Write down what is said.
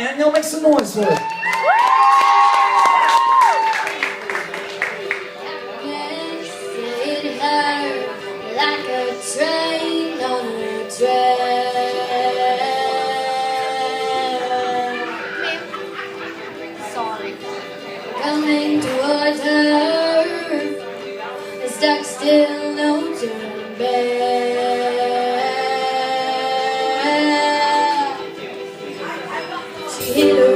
man. Y'all make some noise for it. Like a train on a track. Sorry. Coming towards her, stuck still, no turning back. She hit her